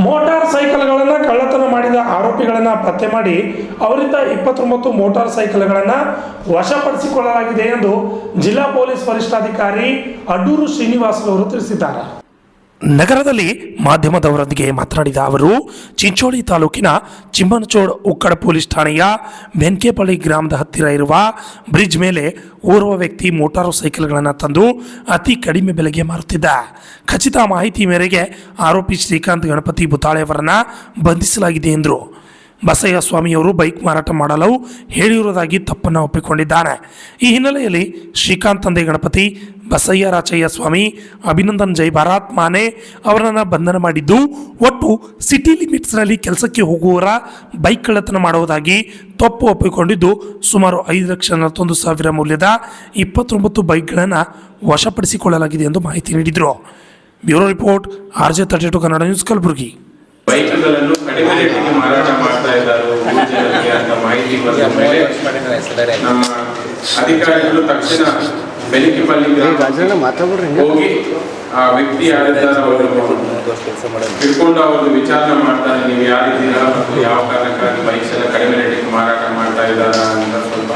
Motor ಸೈಕಲ್ಗಳನ್ನು ಕಳ್ಳತನ ಮಾಡಿದ ಆರೋಪಿಗಳನ್ನು ಪತ್ತೆ ಮಾಡಿ ಅವರಿಂದ 29 ಮೋಟಾರ್ ಸೈಕಲ್ಗಳನ್ನು ವಶಪಡಿಸಿಕೊಳ್ಳಲಾಗಿದೆ ಎಂದು ಜಿಲ್ಲಾ ಪೊಲೀಸ್ ವರಿಷ್ಠಾಧಿಕಾರಿ ಅಡೂರು ಶ್ರೀನಿವಾಸ್ ಅವರು ತಿಳಿಸಿದ್ದಾರೆ. ನಗರದಲ್ಲಿ ಮಾಧ್ಯಮದವರೊಂದಿಗೆ ಮಾತನಾಡಿದ ಅವರು, ಚಿಂಚೋಳಿ ತಾಲೂಕಿನ ಚಿಮ್ಮನಚೋಡ್ ಉಕ್ಕಡ ಪೊಲೀಸ್ ಠಾಣೆಯ ಬೆನ್ಕೆಪಳ್ಳಿ ಗ್ರಾಮದ ಹತ್ತಿರ ಇರುವ ಬ್ರಿಡ್ಜ್ ಮೇಲೆ ಓರ್ವ ವ್ಯಕ್ತಿ ಮೋಟಾರು ಸೈಕಲ್ಗಳನ್ನು ತಂದು ಅತಿ ಕಡಿಮೆ ಬೆಲೆಗೆ ಮಾರುತ್ತಿದ್ದ. ಖಚಿತ ಮಾಹಿತಿ ಮೇರೆಗೆ ಆರೋಪಿ ಶ್ರೀಕಾಂತ್ ಗಣಪತಿ ಬುತಾಳೆ ಅವರನ್ನು ಬಂಧಿಸಲಾಗಿದೆ ಎಂದರು. ಬಸಯ್ಯ ಸ್ವಾಮಿಯವರು ಬೈಕ್ ಮಾರಾಟ ಮಾಡಲು ಹೇಳಿರುವುದಾಗಿ ತಪ್ಪನ್ನು ಒಪ್ಪಿಕೊಂಡಿದ್ದಾನೆ. ಈ ಹಿನ್ನೆಲೆಯಲ್ಲಿ ಶ್ರೀಕಾಂತ್ ತಂದೆ ಗಣಪತಿ, ಬಸಯ್ಯ ರಾಚಯ್ಯ ಸ್ವಾಮಿ, ಅಭಿನಂದನ್ ಜೈ ಭಾರತ್ ಮಾನೆ ಅವರನ್ನು ಬಂಧನ ಮಾಡಿದ್ದು, ಒಟ್ಟು ಸಿಟಿ ಲಿಮಿಟ್ಸ್ನಲ್ಲಿ ಕೆಲಸಕ್ಕೆ ಹೋಗುವವರ ಬೈಕ್ ಕಳ್ಳತನ ಮಾಡುವುದಾಗಿ ತಪ್ಪು ಒಪ್ಪಿಕೊಂಡಿದ್ದು ಸುಮಾರು 5,41,000 ಮೌಲ್ಯದ 29 ಬೈಕ್ಗಳನ್ನು ವಶಪಡಿಸಿಕೊಳ್ಳಲಾಗಿದೆ ಎಂದು ಮಾಹಿತಿ ನೀಡಿದರು. Bureau report, RJ32 Kannada news, Kalaburagi. ಬೈಕ್ಗಳನ್ನು ಕಡಿಮೆ ರೇಟಿಗೆ ಮಾರಾಟ ಮಾಡ್ತಾ ಇದ್ದಾರೆ ಅಂತ ಮಾಹಿತಿ ಬಂದ ಮೇಲೆ ನಮ್ಮ ಅಧಿಕಾರಿಗಳು ತಕ್ಷಣ ಬೆಲಿಕಿಪಲ್ಲಿ ಹೋಗಿ ಆ ವ್ಯಕ್ತಿ ಯಾರಿದ್ದಾರೆ ಅವರು ಹಿಡ್ಕೊಂಡು ಅವರು ವಿಚಾರಣೆ ಮಾಡ್ತಾರೆ. ನೀವು ಯಾರಿದ್ದೀರಾ ಮತ್ತು ಯಾವ ಕಾರಣಕ್ಕಾಗಿ ಬೈಕ್ಸ್ ಎಲ್ಲ ಕಡಿಮೆ ರೇಟಿಗೆ ಮಾರಾಟ ಮಾಡ್ತಾ ಇದ್ದಾರಾ ಅಂತ ಸ್ವಲ್ಪ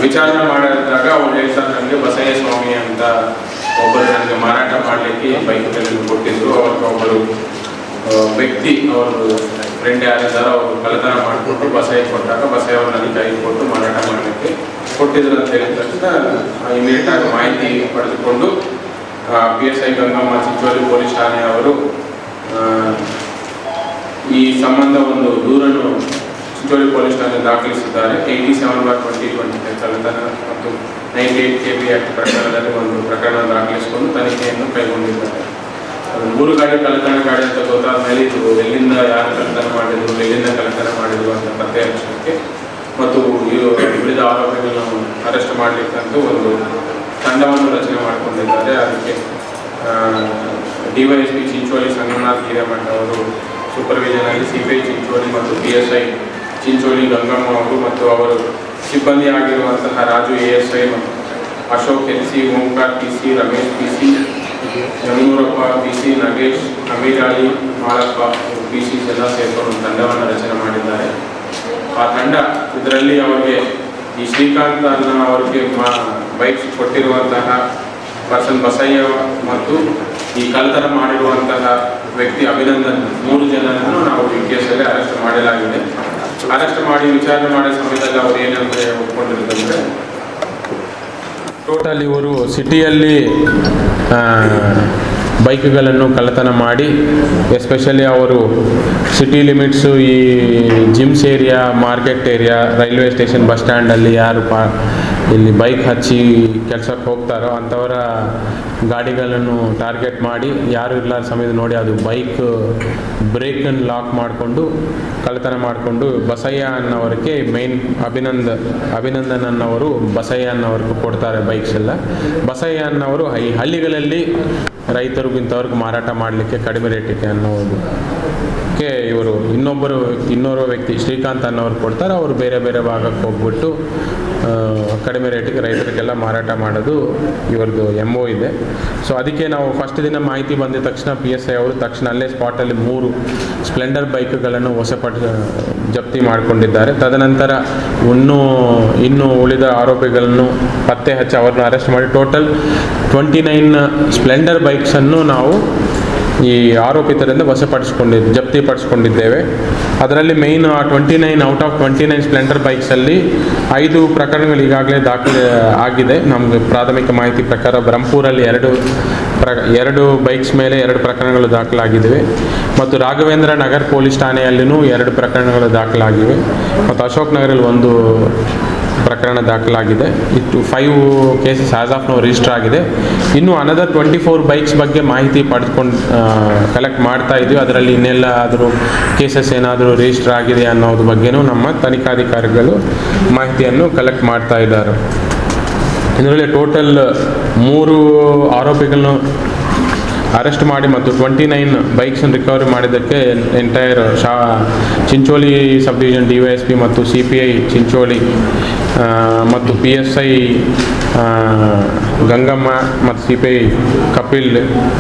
ವಿಚಾರಣೆ ಮಾಡಿದಾಗ ಅವ್ರು ಹೇಳ್ತಾರೆ, ನನಗೆ ಬಸಯ್ಯ ಸ್ವಾಮಿ ಅಂತ ಒಬ್ಬರು ನನಗೆ ಮಾರಾಟ ಮಾಡಲಿಕ್ಕೆ ಬೈಕ್ಗಳನ್ನು ಕೊಟ್ಟಿದ್ರು. ಅವ್ರಿಗೆ ಒಬ್ಬರು ವ್ಯಕ್ತಿ ಅವರು ಫ್ರೆಂಡ್ ಯಾರಿದ್ದಾರೆ ಅವರು ಕಳ್ಳತನ ಮಾಡಿಬಿಟ್ಟು ಬಸಯ್ಯ ಕೊಟ್ಟಾಗ ಬಸಯ್ಯ ಅವ್ರು ನನಗೆ ಕೈ ಕೊಟ್ಟು ಮಾರಾಟ ಮಾಡಲಿಕ್ಕೆ ಕೊಟ್ಟಿದ್ರು ಅಂತ ಹೇಳಿದ ತಕ್ಷಣ ಇಮಿಡಿಯೇಟ್ ಆಗಿ ಮಾಹಿತಿ ಪಡೆದುಕೊಂಡು PSI ಗಂಗಮ್ಮ ಚಿಂಚೋಳಿ ಪೊಲೀಸ್ ಠಾಣೆಯವರು ಈ ಸಂಬಂಧ ಒಂದು ದೂರನ್ನು ಚಿಂಚೋಳಿ ಪೊಲೀಸ್ ಠಾಣೆ ದಾಖಲಿಸಿದ್ದಾರೆ. 87/2020 ಕಳ್ಳತನ ಮತ್ತು 98 KB ಆಕ್ಟ್ ಪ್ರಕರಣದಲ್ಲಿ ಒಂದು ಪ್ರಕರಣ ದಾಖಲಿಸಿಕೊಂಡು ತನಿಖೆಯನ್ನು ಕೈಗೊಂಡಿದ್ದಾರೆ. 3 ಗಾಡಿ ಕಳ್ಳತನ ಗಾಡಿ ಅಂತ ಗೊತ್ತಾದ ಮೇಲೆ ಇದು ಎಲ್ಲಿಂದ ಯಾರು ಕಳ್ಳತನ ಮಾಡಿದ್ರು, ಎಲ್ಲಿಂದ ಕಳ್ಳತನ ಮಾಡಿದ್ರು ಅಂತ ಪತ್ತೆ ಹಚ್ಚಲಿಕ್ಕೆ ಮತ್ತು ಉಳಿದ ಆರೋಪಿಗಳನ್ನು ಅರೆಸ್ಟ್ ಮಾಡಲಿಕ್ಕಂತೂ ಒಂದು ತಂಡವನ್ನು ರಚನೆ ಮಾಡಿಕೊಂಡಿದ್ದಾರೆ. ಅದಕ್ಕೆ DYSP ಚಿಂಚೋಳಿ ಸಂಗಮನಾಥ್ ಹಿರೇಮಠ ಅವರು ಸೂಪರ್ವಿಷನಲ್ಲಿ, CPI ಚಿಂಚೋಳಿ ಮತ್ತು PSI ಚಿಂಚೋಳಿ ಗಂಗಮ್ಮ ಅವರು ಮತ್ತು ಅವರು ಸಿಬ್ಬಂದಿ ಆಗಿರುವಂತಹ ರಾಜು ASI ಮತ್ತು Ashok LC, Omkar PC, Ramesh PC, ಯಮೂರಪ್ಪ PC, Nagesh, Amir Ali, Malappa PC ಎಲ್ಲ ಸೇರ್ಕೊಂಡು ಒಂದು ತಂಡವನ್ನು ರಚನೆ ಮಾಡಿದ್ದಾರೆ. ಆ ತಂಡ ಇದರಲ್ಲಿ ಅವರಿಗೆ ಈ ಶ್ರೀಕಾಂತ್ ಅನ್ನ ಅವರಿಗೆ ಬೈಕ್ಸ್ ಕೊಟ್ಟಿರುವಂತಹ ಪರ್ಸನ್ ಬಸಯ್ಯ ಮತ್ತು ಈ ಕಳ್ಳತನ ಮಾಡಿರುವಂತಹ ವ್ಯಕ್ತಿ ಅಭಿನಂದನ್ 3 ಜನರನ್ನು ನಾವು ಈ ಕೇಸಲ್ಲಿ ಅರೆಸ್ಟ್ ಮಾಡಲಾಗಿದೆ. ಅರೆಸ್ಟ್ ಮಾಡಿ ವಿಚಾರಣೆ ಮಾಡೋ ಸಮಯದಲ್ಲಿ ಅವರು ಏನಂತ ಒಪ್ಕೊಂಡಿರೋದಂದರೆ, ಟೋಟಲ್ ಇವರು ಸಿಟಿಯಲ್ಲಿ ಬೈಕ್ಗಳನ್ನು ಕಳ್ಳತನ ಮಾಡಿ ಎಸ್ಪೆಷಲಿ ಅವರು ಸಿಟಿ ಲಿಮಿಟ್ಸು, ಈ GIMS area, market area, railway station, bus ಸ್ಟ್ಯಾಂಡಲ್ಲಿ ಯಾರು ಇಲ್ಲಿ ಬೈಕ್ ಹಚ್ಚಿ ಕೆಲಸಕ್ಕೆ ಹೋಗ್ತಾರೋ ಅಂಥವರ ಗಾಡಿಗಳನ್ನು ಟಾರ್ಗೆಟ್ ಮಾಡಿ ಯಾರು ಇರಲಾರ ಸಮಯದ ನೋಡಿ ಅದು ಬೈಕ್ ಬ್ರೇಕನ್ನು ಲಾಕ್ ಮಾಡಿಕೊಂಡು ಕಳ್ಳತನ ಮಾಡಿಕೊಂಡು ಬಸಯ್ಯ ಅನ್ನೋರಿಗೆ ಮೇನ್ ಅಭಿನಂದನ್ ಅನ್ನೋರು ಬಸಯ್ಯ ಅನ್ನೋರ್ಗೂ ಕೊಡ್ತಾರೆ ಬೈಕ್ಸ್ ಎಲ್ಲ. ಬಸಯ್ಯ ಅನ್ನೋರು ಈ ಹಳ್ಳಿಗಳಲ್ಲಿ ರೈತರಿಗಿಂತವ್ರಿಗೆ ಮಾರಾಟ ಮಾಡಲಿಕ್ಕೆ ಕಡಿಮೆ ರೇಟಿಗೆ ಅನ್ನೋದಕ್ಕೆ ಇವರು ಇನ್ನೋರ್ವ ವ್ಯಕ್ತಿ ಶ್ರೀಕಾಂತ್ ಅನ್ನೋರು ಕೊಡ್ತಾರೆ. ಅವರು ಬೇರೆ ಬೇರೆ ಭಾಗಕ್ಕೆ ಹೋಗ್ಬಿಟ್ಟು ಕಡಿಮೆ ರೇಟಿಗೆ ರೈತರಿಗೆಲ್ಲ ಮಾರಾಟ ಮಾಡೋದು ಇವ್ರದ್ದು MO ಇದೆ. ಸೊ ಅದಕ್ಕೆ ನಾವು ಫಸ್ಟ್ ದಿನ ಮಾಹಿತಿ ಬಂದ ತಕ್ಷಣ PSI ಅವರು ತಕ್ಷಣ ಅಲ್ಲೇ ಸ್ಪಾಟಲ್ಲಿ 3 ಸ್ಪ್ಲೆಂಡರ್ ಬೈಕ್ಗಳನ್ನು ಜಪ್ತಿ ಮಾಡಿಕೊಂಡಿದ್ದಾರೆ. ತದನಂತರ ಇನ್ನೂ ಉಳಿದ ಆರೋಪಿಗಳನ್ನು ಪತ್ತೆ ಹಚ್ಚಿ ಅವ್ರನ್ನ ಅರೆಸ್ಟ್ ಮಾಡಿ ಟೋಟಲ್ 29 ಸ್ಪ್ಲೆಂಡರ್ ಬೈಕ್ಸನ್ನು ನಾವು ಈ ಆರೋಪಿತರಿಂದ ಜಪ್ತಿ ಪಡಿಸ್ಕೊಂಡಿದ್ದೇವೆ. ಅದರಲ್ಲಿ ಮೇಯ್ನ್ 29 ಔಟ್ ಆಫ್ 29 ಸ್ಪ್ಲೆಂಡರ್ ಬೈಕ್ಸಲ್ಲಿ 5 ಪ್ರಕರಣಗಳು ಈಗಾಗಲೇ ದಾಖಲೆ ಆಗಿದೆ. ನಮಗೆ ಪ್ರಾಥಮಿಕ ಮಾಹಿತಿ ಪ್ರಕಾರ ಬ್ರಹ್ಮಪುರಲ್ಲಿ 2 ಬೈಕ್ಸ್ ಮೇಲೆ 2 ಪ್ರಕರಣಗಳು ದಾಖಲಾಗಿವೆ ಮತ್ತು ರಾಘವೇಂದ್ರ ನಗರ್ ಪೊಲೀಸ್ ಠಾಣೆಯಲ್ಲಿನೂ 2 ಪ್ರಕರಣಗಳು ದಾಖಲಾಗಿವೆ ಮತ್ತು ಅಶೋಕ್ ನಗರಲ್ಲಿ 1 ಪ್ರಕರಣ ದಾಖಲಾಗಿದೆ. ಇಟ್ಟು 5 cases as of now register ಆಗಿದೆ. ಇನ್ನು ಅನದರ್ 24 ಬೈಕ್ಸ್ ಬಗ್ಗೆ ಮಾಹಿತಿ ಪಡೆದುಕೊಂಡು ಕಲೆಕ್ಟ್ ಮಾಡ್ತಾ ಇದ್ವಿ. ಅದರಲ್ಲಿ ಇನ್ನೆಲ್ಲ ಆದರೂ ಕೇಸಸ್ ಏನಾದರೂ ರಿಜಿಸ್ಟರ್ ಆಗಿದೆ ಅನ್ನೋದ್ರ ಬಗ್ಗೆನೂ ನಮ್ಮ ತನಿಖಾಧಿಕಾರಿಗಳು ಮಾಹಿತಿಯನ್ನು ಕಲೆಕ್ಟ್ ಮಾಡ್ತಾ ಇದ್ದಾರೆ. ಇದರಲ್ಲಿ ಟೋಟಲ್ 3 ಆರೋಪಿಗಳನ್ನು ಅರೆಸ್ಟ್ ಮಾಡಿ ಮತ್ತು 29 ಬೈಕ್ಸನ್ನು ರಿಕವರಿ ಮಾಡಿದ್ದಕ್ಕೆ entire Chincholi sub division DYSP ಮತ್ತು CPI ಚಿಂಚೋಳಿ ಮತ್ತು PSI ಗಂಗಮ್ಮ ಮತ್ತು CPI ಕಪಿಲ್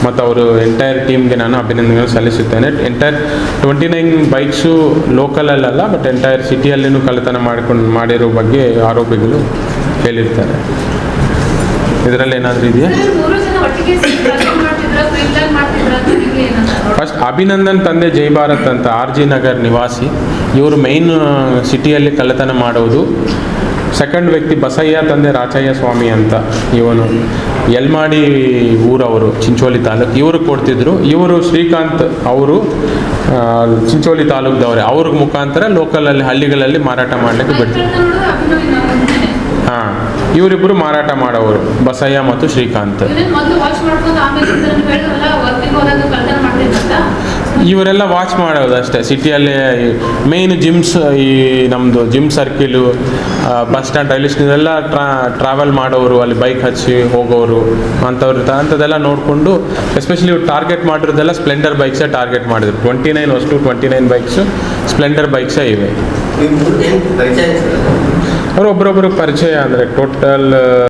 ಮತ್ತು ಅವರು ಎಂಟೈರ್ ಟೀಮ್ಗೆ ನಾನು ಅಭಿನಂದನೆ ಸಲ್ಲಿಸುತ್ತೇನೆ. ಎಂಟೈರ್ 29 ಬೈಕ್ಸು ಲೋಕಲಲ್ಲ, ಬಟ್ ಎಂಟೈರ್ ಸಿಟಿಯಲ್ಲಿನೂ ಕಳ್ಳತನ ಮಾಡಿರೋ ಬಗ್ಗೆ ಆರೋಪಿಗಳು ಹೇಳಿರ್ತಾರೆ. ಇದರಲ್ಲಿ ಏನಾದರೂ ಇದೆಯಾ? ಫಸ್ಟ್ ಅಭಿನಂದನ್ ತಂದೆ ಜೈ ಭಾರತ್ ಅಂತ RG ನಗರ್ ನಿವಾಸಿ. ಇವರು ಮೈನ್ ಸಿಟಿಯಲ್ಲಿ ಕಳ್ಳತನ ಮಾಡೋದು. ಸೆಕೆಂಡ್ ವ್ಯಕ್ತಿ ಬಸಯ್ಯ ತಂದೆ ರಾಚಯ್ಯ ಸ್ವಾಮಿ ಅಂತ, ಇವನು ಯಲ್ಮಾಡಿ ಊರವರು, ಚಿಂಚೋಳಿ ತಾಲೂಕು. ಇವರು ಕೊಡ್ತಿದ್ರು. ಇವರು ಶ್ರೀಕಾಂತ್ ಅವರು ಚಿಂಚೋಳಿ ತಾಲೂಕದವರೇ. ಅವ್ರ ಮುಖಾಂತರ ಲೋಕಲಲ್ಲಿ ಹಳ್ಳಿಗಳಲ್ಲಿ ಮಾರಾಟ ಮಾಡಲಿಕ್ಕೆ ಬಿಡ್ತಾರೆ. ಹಾಂ, ಇವರಿಬ್ಬರು ಮಾರಾಟ ಮಾಡೋರು, ಬಸಯ್ಯ ಮತ್ತು ಶ್ರೀಕಾಂತ್. ಇವರೆಲ್ಲ ವಾಚ್ ಮಾಡೋದು ಅಷ್ಟೇ. ಸಿಟಿಯಲ್ಲೇ ಮೇನ್ ಜಿಮ್ಸ್, ಈ ನಮ್ಮದು gym circle, bus stand, railway station ಎಲ್ಲ ಟ್ರಾವೆಲ್ ಮಾಡೋರು, ಅಲ್ಲಿ ಬೈಕ್ ಹಚ್ಚಿ ಹೋಗೋರು ಅಂಥದ್ದೆಲ್ಲ ನೋಡಿಕೊಂಡು, ಎಸ್ಪೆಷಲಿ ಇವ್ರು ಟಾರ್ಗೆಟ್ ಮಾಡಿರೋದೆಲ್ಲ ಸ್ಪ್ಲೆಂಡರ್ ಬೈಕ್ಸೇ ಟಾರ್ಗೆಟ್ ಮಾಡಿದ್ರು. 29 ಬೈಕ್ಸು ಸ್ಪ್ಲೆಂಡರ್ ಬೈಕ್ಸೇ ಇವೆ. ಅವರು ಒಬ್ಬರೊಬ್ಬರು ಪರಿಚಯ ಅಂದರೆ ಟೋಟಲ್